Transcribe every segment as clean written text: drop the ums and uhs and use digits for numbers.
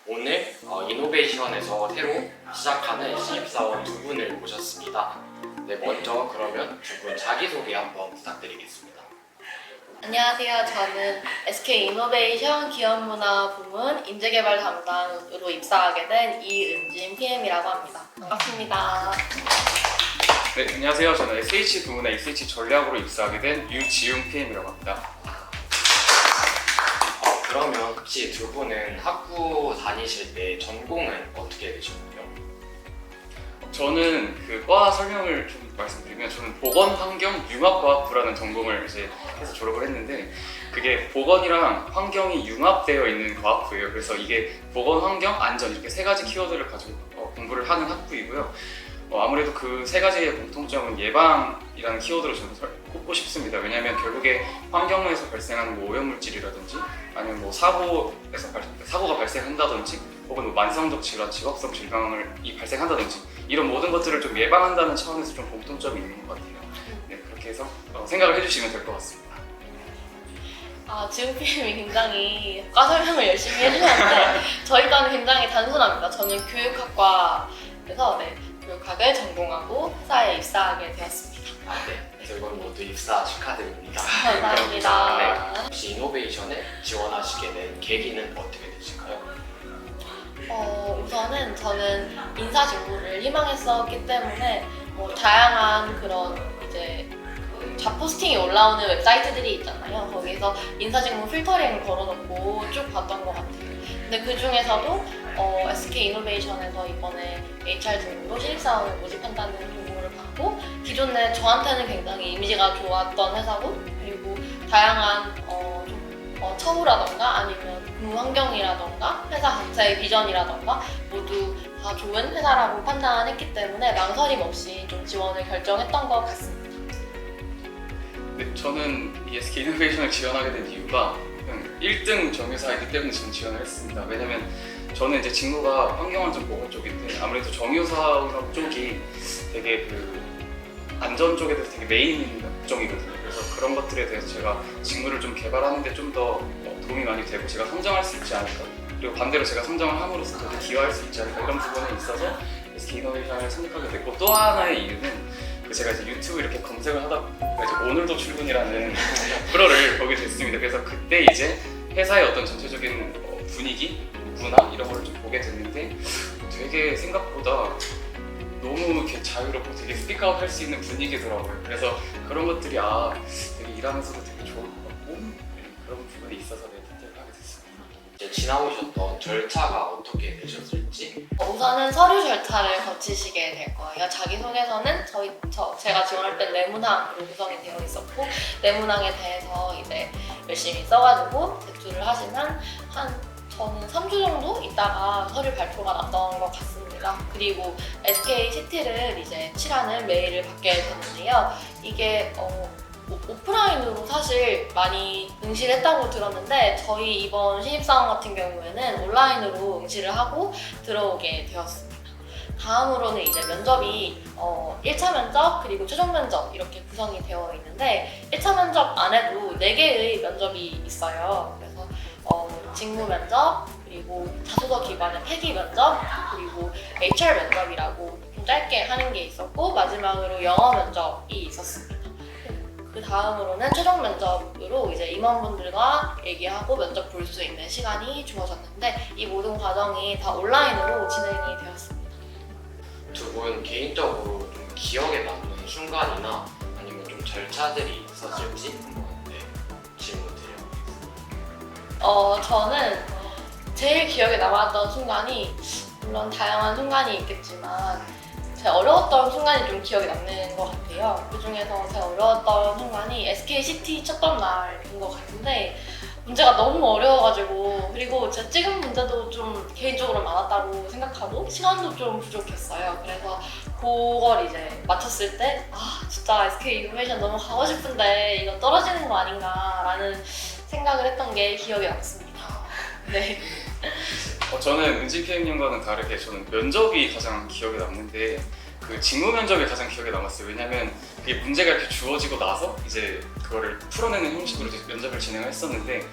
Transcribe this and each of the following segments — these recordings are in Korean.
오늘 이노베이션에서 새로 시작하는 신입사원 두 분을 모셨습니다. 네, 먼저 그러면 두 분 자기소개 한번 부탁드리겠습니다. 안녕하세요. 저는 SK 이노베이션 기업문화 부문 인재개발 담당으로 입사하게 된 이은진 PM이라고 합니다. 반갑습니다. 네, 안녕하세요. 저는 SH 부문의 SH 전략으로 입사하게 된 유지웅 PM이라고 합니다. 그러면 혹시 두 분은 학부 다니실 때 전공은 어떻게 되셨나요? 저는 그 과 설명을 좀 말씀드리면 저는 보건환경융합과학부라는 전공을 이제 해서 졸업을 했는데 그게 보건이랑 환경이 융합되어 있는 과학부예요. 그래서 이게 보건, 환경, 안전 이렇게 세 가지 키워드를 가지고 공부를 하는 학부이고요. 아무래도 그 세 가지의 공통점은 예방이라는 키워드로 저는 꼽고 싶습니다. 왜냐하면 결국에 환경에서 발생하는 뭐 오염물질이라든지 아니면 뭐 사고가 발생한다든지 혹은 뭐 만성적 질환, 직업성 질병을 발생한다든지 이런 모든 것들을 좀 예방한다는 차원에서 좀 공통점이 있는 것 같아요. 네, 그렇게 해서 생각을 해주시면 될 것 같습니다. 지금 PM이 굉장히 과 설명을 열심히 해주셨는데 저희 과는 굉장히 단순합니다. 저는 교육학과에서 교육학을 전공하고 회사에 입사하게 되었습니다. 네, 두 분 모두 입사 축하드립니다. 감사합니다. 네, 혹시 이노베이션에 지원하시게 된 계기는 어떻게 되실까요? 우선은 저는 인사 직무를 희망했었기 때문에 다양한 그런 이제 잡 포스팅이 올라오는 웹사이트들이 있잖아요. 거기서 인사 직무 필터링을 걸어놓고 쭉 봤던 것 같아요. 근데 그 중에서도 SK 이노베이션에서 이번에 HR 직무로 신입사원을 모집한다는 정보를 받고 기존에 저한테는 굉장히 이미지가 좋았던 회사고 그리고 다양한 처우라던가 아니면 근무 환경이라던가 회사 자체의 비전이라던가 모두 다 좋은 회사라고 판단했기 때문에 망설임 없이 좀 지원을 결정했던 것 같습니다. 네, 저는 이 SK 이노베이션을 지원하게 된 이유가 1등 정유사이기 때문에 저는 지원을 했습니다. 왜냐면 저는 이제 직무가 환경안전 보건 쪽인데 아무래도 정유사 쪽이 되게 그 안전 쪽에 대해서 되게 메인인 업종이거든요. 그래서 그런 것들에 대해서 제가 직무를 좀 개발하는데 좀 더 도움이 많이 되고 제가 성장할 수 있지 않을까, 그리고 반대로 제가 성장을 함으로써 더 기여할 수 있지 않을까 이런 부분에 있어서 SK 이노베이션을 선택하게 됐고, 또 하나의 이유는 제가 이제 유튜브 이렇게 검색을 하다 이제 오늘도 출근이라는 프로를 보게 됐습니다. 그래서 그때 이제 회사의 어떤 전체적인 분위기, 문화 이런 거를 좀 보게 됐는데 되게 생각보다 너무 이렇게 자유롭고 되게 스피크아웃 할 수 있는 분위기더라고요. 그래서 그런 것들이 되게 일하면서도 되게 좋을 것 같고 그런 부분에 있어서 선택을 하게 됐습니다. 이제 지나오셨던 절차가 어떻게 되셨을지? 우선은 서류 절차를 거치시게 될 거예요. 자기소개서는 제가 지원할 때 내문항으로 구성이 되어 있었고 내문항에 대해서 이제 열심히 써가지고 제출을 하시면 저는 3주 정도 있다가 서류 발표가 났던 것 같습니다. 그리고 SKCT를 이제 칠하는 메일을 받게 됐는데요. 이게 오프라인으로 사실 많이 응시를 했다고 들었는데 저희 이번 신입사원 같은 경우에는 온라인으로 응시를 하고 들어오게 되었습니다. 다음으로는 이제 면접이 1차 면접 그리고 최종 면접 이렇게 구성이 되어 있는데 1차 면접 안에도 4개의 면접이 있어요. 그래서 직무 면접, 그리고 자소서 기반의 회기 면접, 그리고 HR 면접이라고 좀 짧게 하는 게 있었고 마지막으로 영어 면접이 있었습니다. 그 다음으로는 최종 면접으로 이제 임원분들과 얘기하고 면접 볼 수 있는 시간이 주어졌는데 이 모든 과정이 다 온라인으로 진행이 되었습니다. 두 분 개인적으로 좀 기억에 남는 순간이나 아니면 좀 절차들이 있었을지 한번 질문 드려보겠습니다. 저는 제일 기억에 남았던 순간이 물론 다양한 순간이 있겠지만 제가 어려웠던 순간이 좀 기억에 남는 것 같아요. 그 중에서 제가 어려웠던 순간이 SKCT 쳤던 날인 것 같은데 문제가 너무 어려워가지고 그리고 제가 찍은 문제도 좀 개인적으로 많았다고 생각하고 시간도 좀 부족했어요. 그래서 그걸 이제 맞췄을 때 진짜 SK 이노베이션 너무 가고 싶은데 이거 떨어지는 거 아닌가라는 생각을 했던 게 기억에 남습니다. 네. 저는 은진 PM님과는 다르게 저는 면접이 가장 기억에 남는데 그 직무 면접이 가장 기억에 남았어요. 왜냐면 그게 문제가 이렇게 주어지고 나서 이제 그거를 풀어내는 형식으로 이제 면접을 진행을 했었는데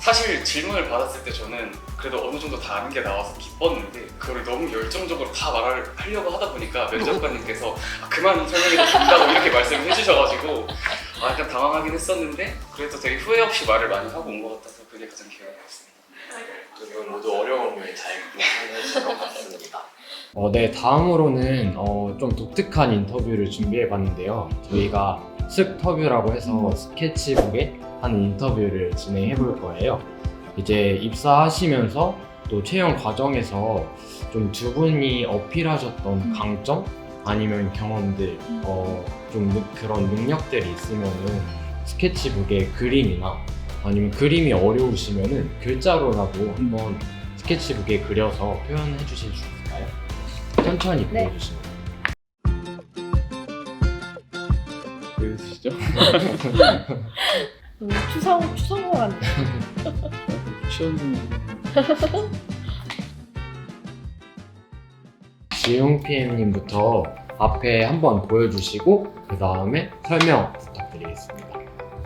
사실 질문을 받았을 때 저는 그래도 어느 정도 다 아는 게 나와서 기뻤는데 그걸 너무 열정적으로 다 하려고 하다 보니까 면접관님께서 그만 설명해도 된다고 이렇게 말씀을 해주셔가지고 약간 당황하긴 했었는데 그래도 되게 후회 없이 말을 많이 하고 온 것 같아서 그게 가장 기억에 남습니다. 두분 모두 어려움을 잘 극복하신 것 같습니다. 네, 다음으로는 좀 독특한 인터뷰를 준비해봤는데요. 저희가 스터뷰라고 해서 스케치북에 하는 인터뷰를 진행해 볼 거예요. 이제 입사하시면서 또 채용 과정에서 좀 두 분이 어필하셨던 강점 아니면 경험들, 좀 그런 능력들이 있으면은 스케치북에 그림이나 아니면 그림이 어려우시면은 글자로라도 한번 스케치북에 그려서 표현해 주실 수 있을까요? 천천히 네. 보여주시면. 보여주시죠? 추상호 같네. 시원님 지용 PM님부터 앞에 한번 보여주시고 그 다음에 설명 부탁드리겠습니다.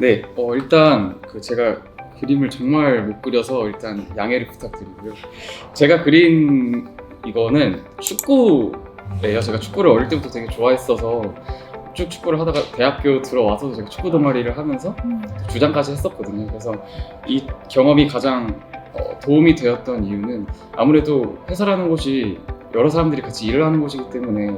네, 일단 제가 그림을 정말 못 그려서 일단 양해를 부탁드리고요. 제가 그린 이거는 축구예요. 제가 축구를 어릴 때부터 되게 좋아했어서 쭉 축구를 하다가 대학교 들어와서도 제가 축구 동아리를 하면서 주장까지 했었거든요. 그래서 이 경험이 가장 도움이 되었던 이유는 아무래도 회사라는 곳이 여러 사람들이 같이 일을 하는 곳이기 때문에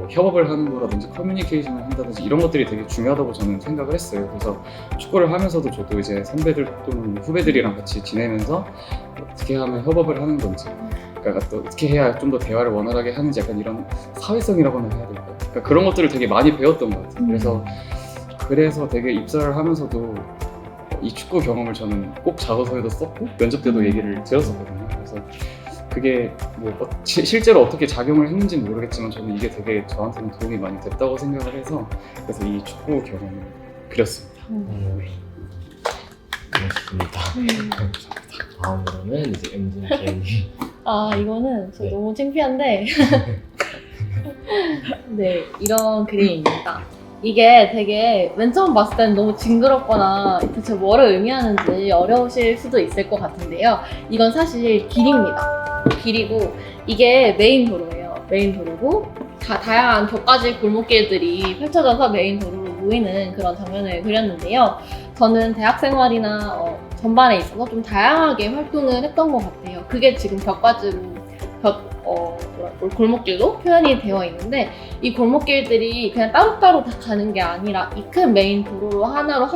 협업을 하는 거라든지 커뮤니케이션을 한다든지 이런 것들이 되게 중요하다고 저는 생각을 했어요. 그래서 축구를 하면서도 저도 이제 선배들 또는 후배들이랑 같이 지내면서 어떻게 하면 협업을 하는 건지, 그러니까 또 어떻게 해야 좀 더 대화를 원활하게 하는지 약간 이런 사회성이라고나 해야 될까요? 그러니까 그런 것들을 되게 많이 배웠던 것 같아요. 그래서 되게 입사를 하면서도 이 축구 경험을 저는 꼭 자소서에도 썼고 면접 때도 얘기를 들었었거든요. 그래서 그게 실제로 어떻게 작용을 했는지는 모르겠지만 저는 이게 되게 저한테는 도움이 많이 됐다고 생각을 해서 그래서 이 축구 경험을 그렸습니다. 그렇습니다. 다음으로는 이제 은진 PM님. 이거는 저 네. 너무 창피한데 네, 이런 그림입니다. 이게 되게 맨 처음 봤을 때는 너무 징그럽거나 대체 뭐를 의미하는지 어려우실 수도 있을 것 같은데요. 이건 사실 길입니다. 길이고 이게 메인 도로예요. 메인 도로고 다양한 곁가지 골목길들이 펼쳐져서 메인 도로로 모이는 그런 장면을 그렸는데요. 저는 대학 생활이나 전반에 있어서 좀 다양하게 활동을 했던 것 같아요. 그게 지금 곁가지로 골목길로 표현이 되어 있는데 이 골목길들이 그냥 따로따로 다 가는 게 아니라 이 큰 메인 도로로 하나로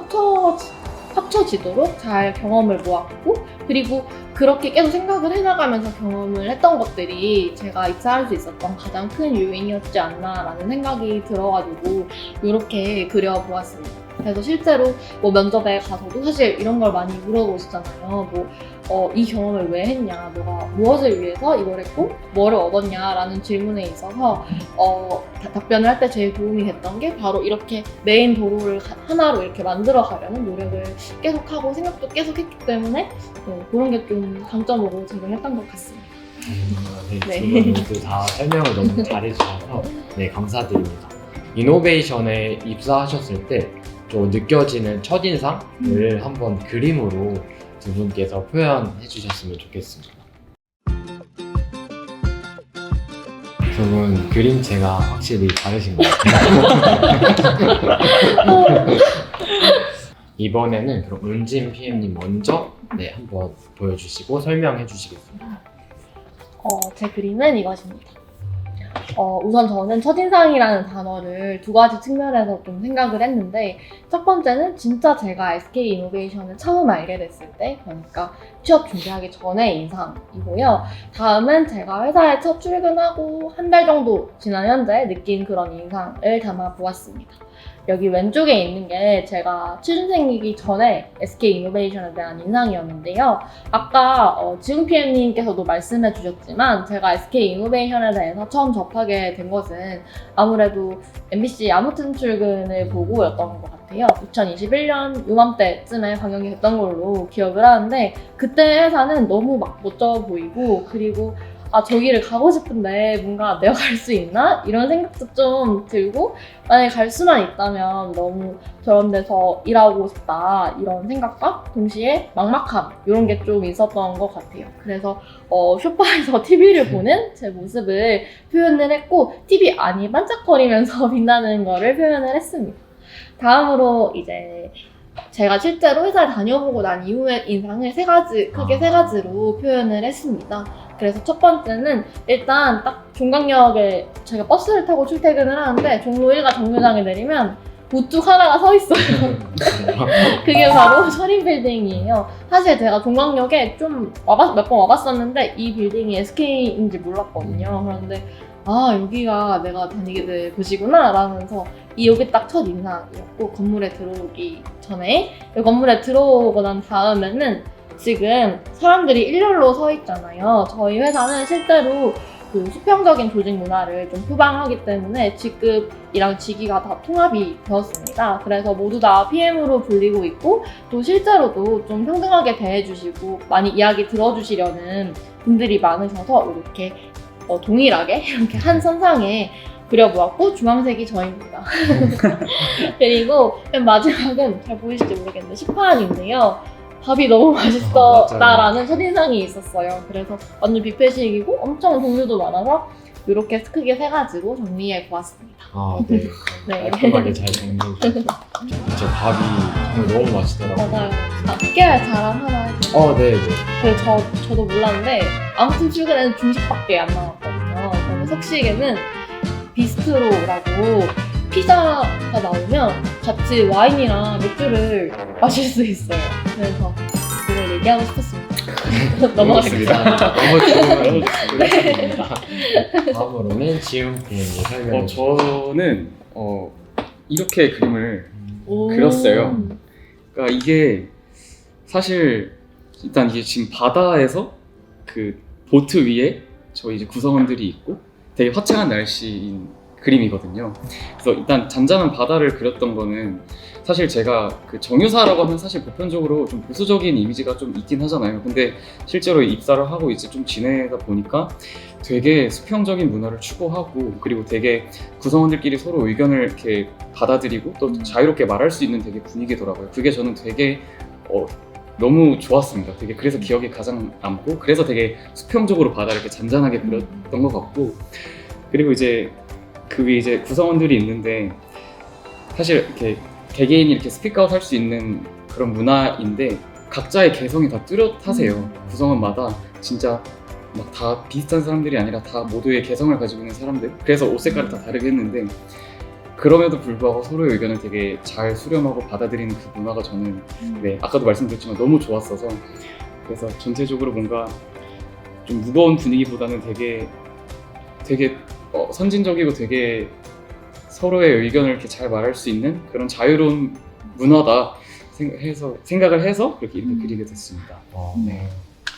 합쳐지도록 잘 경험을 모았고 그리고 그렇게 계속 생각을 해나가면서 경험을 했던 것들이 제가 입사할 수 있었던 가장 큰 요인이었지 않나라는 생각이 들어가지고 이렇게 그려보았습니다. 그래서 실제로 면접에 가서도 사실 이런 걸 많이 물어보시잖아요. 이 경험을 왜 했냐, 너가 무엇을 위해서 이걸 했고 뭐를 얻었냐라는 질문에 있어서 답변을 할 때 제일 도움이 됐던 게 바로 이렇게 메인 도로를 하나로 이렇게 만들어 가려는 노력을 계속하고 생각도 계속 했기 때문에 그런 게 좀 강점으로 제공했던 것 같습니다. 네, 네. 두 분 모두 다 설명을 너무 잘해주셔서 네, 감사드립니다. 이노베이션에 입사하셨을 때 좀 느껴지는 첫인상을 한번 그림으로 두 분께서 표현해 주셨으면 좋겠습니다. 두 분 그림체가 확실히 다르신 것 같아요. 이번에는 그럼 은진 PM님 먼저 한번 보여주시고 설명해 주시겠습니다. 제 그림은 이것입니다. 우선 저는 첫인상이라는 단어를 두 가지 측면에서 좀 생각을 했는데 첫 번째는 진짜 제가 SK 이노베이션을 처음 알게 됐을 때 그러니까 취업 준비하기 전의 인상이고요. 다음은 제가 회사에 첫 출근하고 한 달 정도 지난 현재 느낀 그런 인상을 담아보았습니다. 여기 왼쪽에 있는 게 제가 취준생이기 전에 SK 이노베이션에 대한 인상이었는데요. 아까 지웅 PM님께서도 말씀해 주셨지만 제가 SK 이노베이션에 대해서 처음 접하게 된 것은 아무래도 MBC 아무튼 출근을 보고였던 것 같아요. 2021년 요맘때쯤에 방영이 됐던 걸로 기억을 하는데 그때 회사는 너무 막 멋져 보이고 그리고 아, 저기를 가고 싶은데 뭔가 내가 갈 수 있나? 이런 생각도 좀 들고, 만약에 갈 수만 있다면 너무 저런 데서 일하고 싶다 이런 생각과 동시에 막막함 이런 게 좀 있었던 것 같아요. 그래서 소파에서 TV를 보는 제 모습을 표현을 했고, TV 안이 반짝거리면서 빛나는 거를 표현을 했습니다. 다음으로 이제 제가 실제로 회사를 다녀보고 난 이후의 인상을 크게 세 가지로 표현을 했습니다. 그래서 첫 번째는 일단 딱 종강역에 제가 버스를 타고 출퇴근을 하는데 종로 1가 정류장에 내리면 우뚝 하나가 서 있어요. 그게 바로 철인 빌딩이에요. 사실 제가 종강역에 좀 몇 번 와봤었는데 이 빌딩이 SK인지 몰랐거든요. 그런데 아, 여기가 내가 다니게 될 곳이구나 라면서 여기 딱 첫 인상이었고, 건물에 들어오기 전에 이 건물에 들어오고 난 다음에는 지금 사람들이 일렬로 서 있잖아요. 저희 회사는 실제로 그 수평적인 조직 문화를 좀 표방하기 때문에 직급이랑 직위가 다 통합이 되었습니다. 그래서 모두 다 PM으로 불리고 있고, 또 실제로도 좀 평등하게 대해주시고 많이 이야기 들어주시려는 분들이 많으셔서 이렇게 동일하게 이렇게 한 선상에 그려보았고, 주황색이 저입니다. 그리고 맨 마지막은 잘 보이실지 모르겠는데 시판인데요. 밥이 너무 맛있었다라는 첫인상이 있었어요. 그래서 완전 뷔페식이고 엄청 종류도 많아서 이렇게 크게 세 가지로 정리해 보았습니다. 아, 네. 네. 깔끔하게 잘 정리해 주셨어요. 진짜 밥이 정말 너무 맛있더라고요. 맞아요. 깨알 자랑 하나 해주세요. 네네. 그래서 저도 몰랐는데 아무튼 최근에는 중식밖에 안 나왔거든요. 그런데 석식에는 비스트로라고 피자가 나오면 같이 와인이랑 맥주를 마실 수 있어요. 그래서 그걸 얘기하고 싶었습니다. 넘어가겠습니다. 너무 좋습니다. 다음으로는 지훈 PM이 설명해 주세요. 저는 이렇게 그림을 오. 그렸어요. 그러니까 이게 사실 일단 이게 지금 바다에서 그 보트 위에 저희 이제 구성원들이 있고 되게 화창한 날씨인 그림이거든요. 그래서 일단 잔잔한 바다를 그렸던 거는 사실 제가 그 정유사라고 하면 사실 보편적으로 좀 보수적인 이미지가 좀 있긴 하잖아요. 근데 실제로 입사를 하고 이제 좀 지내다 보니까 되게 수평적인 문화를 추구하고, 그리고 되게 구성원들끼리 서로 의견을 이렇게 받아들이고 또 자유롭게 말할 수 있는 되게 분위기더라고요. 그게 저는 되게 너무 좋았습니다. 되게 그래서 기억에 가장 남고, 그래서 되게 수평적으로 바다를 이렇게 잔잔하게 그렸던 것 같고, 그리고 이제 그 위에 이제 구성원들이 있는데 사실 이렇게 개개인이 이렇게 스피크아웃 할 수 있는 그런 문화인데 각자의 개성이 다 뚜렷하세요. 구성원마다 진짜 막 다 비슷한 사람들이 아니라 다 모두의 개성을 가지고 있는 사람들. 그래서 옷 색깔을 다 다르게 했는데 그럼에도 불구하고 서로의 의견을 되게 잘 수렴하고 받아들이는 그 문화가 저는 아까도 말씀드렸지만 너무 좋았어서, 그래서 전체적으로 뭔가 좀 무거운 분위기보다는 되게 선진적이고 되게 서로의 의견을 이렇게 잘 말할 수 있는 그런 자유로운 문화다 생각을 해서 그렇게 이렇게 그리게 됐습니다. 네.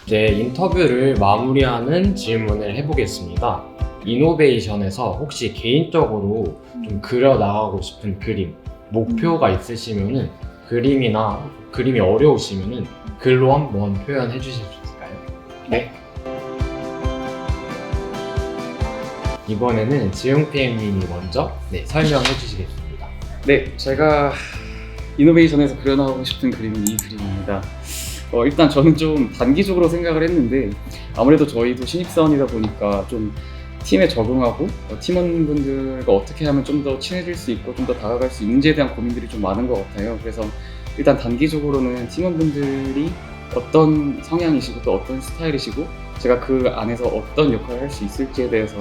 이제 인터뷰를 마무리하는 질문을 해보겠습니다. 이노베이션에서 혹시 개인적으로 좀 그려나가고 싶은 그림, 목표가 있으시면은 그림이 어려우시면은 글로 한번 표현해 주실 수 있을까요? 네. 이번에는 지용 PM님이 먼저 설명해 주시겠습니다. 네, 제가 이노베이션에서 그려나가고 싶은 그림은 이 그림입니다. 일단 저는 좀 단기적으로 생각을 했는데 아무래도 저희도 신입사원이다 보니까 좀 팀에 적응하고 팀원분들과 어떻게 하면 좀 더 친해질 수 있고 좀 더 다가갈 수 있는지에 대한 고민들이 좀 많은 것 같아요. 그래서 일단 단기적으로는 팀원분들이 어떤 성향이시고 또 어떤 스타일이시고 제가 그 안에서 어떤 역할을 할 수 있을지에 대해서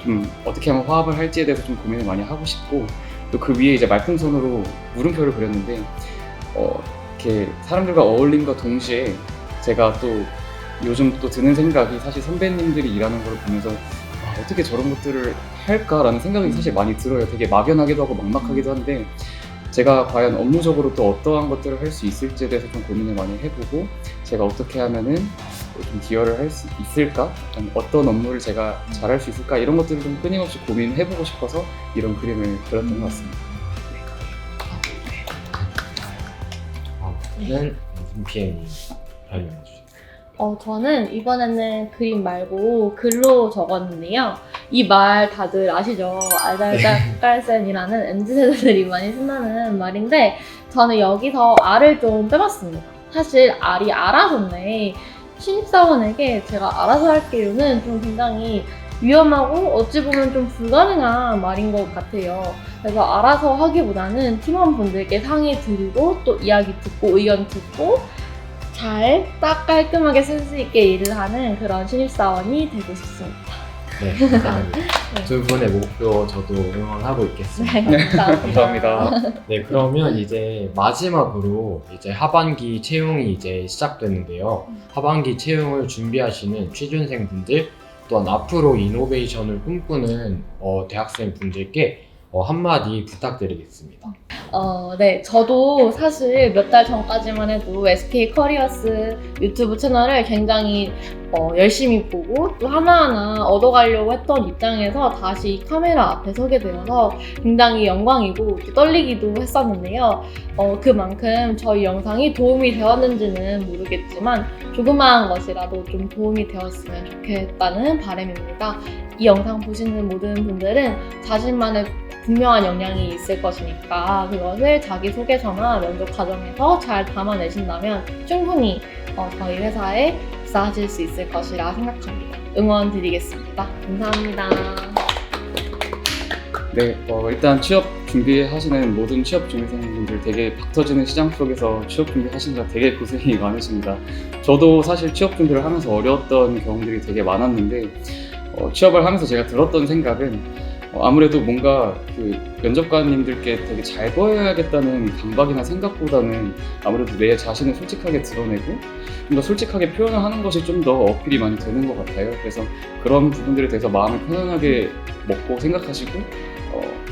좀 어떻게 하면 화합을 할지에 대해서 좀 고민을 많이 하고 싶고, 또 그 위에 이제 말풍선으로 물음표를 그렸는데 이렇게 사람들과 어울림과 동시에 제가 또 요즘 또 드는 생각이, 사실 선배님들이 일하는 걸 보면서 어떻게 저런 것들을 할까라는 생각이 사실 많이 들어요. 되게 막연하기도 하고 막막하기도 한데 제가 과연 업무적으로 또 어떠한 것들을 할 수 있을지에 대해서 좀 고민을 많이 해보고, 제가 어떻게 하면은 좀 기여를 할 수 있을까? 어떤 업무를 제가 잘할 수 있을까? 이런 것들을 좀 끊임없이 고민해보고 싶어서 이런 그림을 그렸던 것 같습니다. 다음은 PM님 설명해 주시죠. 저는 이번에는 그림 말고 글로 적었는데요. 이 말 다들 아시죠? 알잘딱깔센이라는 MZ세대들이 많이 쓴다는 말인데 저는 여기서 알을 좀 빼봤습니다. 사실 알이 알아서인데 신입사원에게 제가 알아서 할게요는 좀 굉장히 위험하고 어찌 보면 좀 불가능한 말인 것 같아요. 그래서 알아서 하기보다는 팀원분들께 상의 드리고 또 이야기 듣고 의견 듣고 잘 딱 깔끔하게 센스 있게 일을 하는 그런 신입사원이 되고 싶습니다. 네, 감사합니다. 두 분의 목표 저도 응원하고 있겠습니다. 네, 감사합니다. 감사합니다. 네, 그러면 이제 마지막으로 이제 하반기 채용이 이제 시작되는데요. 하반기 채용을 준비하시는 취준생분들 또한 앞으로 이노베이션을 꿈꾸는 대학생 분들께 한마디 부탁드리겠습니다. 네, 저도 사실 몇 달 전까지만 해도 SK 커리어스 유튜브 채널을 굉장히 열심히 보고 또 하나하나 얻어가려고 했던 입장에서 다시 카메라 앞에 서게 되어서 굉장히 영광이고 또 떨리기도 했었는데요. 그만큼 저희 영상이 도움이 되었는지는 모르겠지만 조그마한 것이라도 좀 도움이 되었으면 좋겠다는 바람입니다. 이 영상 보시는 모든 분들은 자신만의 분명한 역량이 있을 것이니까 그것을 자기소개서나 면접 과정에서 잘 담아내신다면 충분히 저희 회사에 입사하실 수 있을 것이라 생각합니다. 응원 드리겠습니다. 감사합니다. 네, 일단 취업 준비하시는 모든 취업 준비생분들 되게 박터지는 시장 속에서 취업 준비하시느라 되게 고생이 많으십니다. 저도 사실 취업 준비를 하면서 어려웠던 경험들이 되게 많았는데 취업을 하면서 제가 들었던 생각은 아무래도 뭔가 그 면접관님들께 되게 잘 보여야겠다는 강박이나 생각보다는 아무래도 내 자신을 솔직하게 드러내고 좀 더 솔직하게 표현을 하는 것이 좀 더 어필이 많이 되는 것 같아요. 그래서 그런 부분들에 대해서 마음을 편안하게 먹고 생각하시고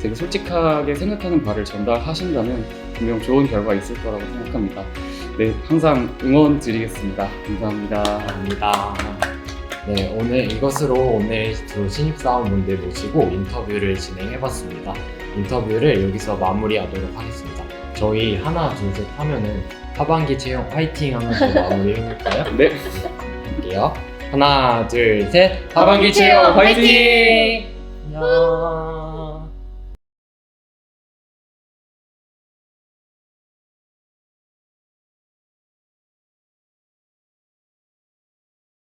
되게 솔직하게 생각하는 바를 전달하신다면 분명 좋은 결과 있을 거라고 생각합니다. 네, 항상 응원 드리겠습니다. 감사합니다. 감사합니다. 네, 이것으로 오늘 두 신입사원분들 모시고 인터뷰를 진행해봤습니다. 인터뷰를 여기서 마무리하도록 하겠습니다. 저희 하나, 둘, 셋 하면은 하반기 채용 화이팅 하면서 마무리해볼까요? 네. 할게요. 하나, 둘, 셋. 하반기 채용 화이팅! 안녕.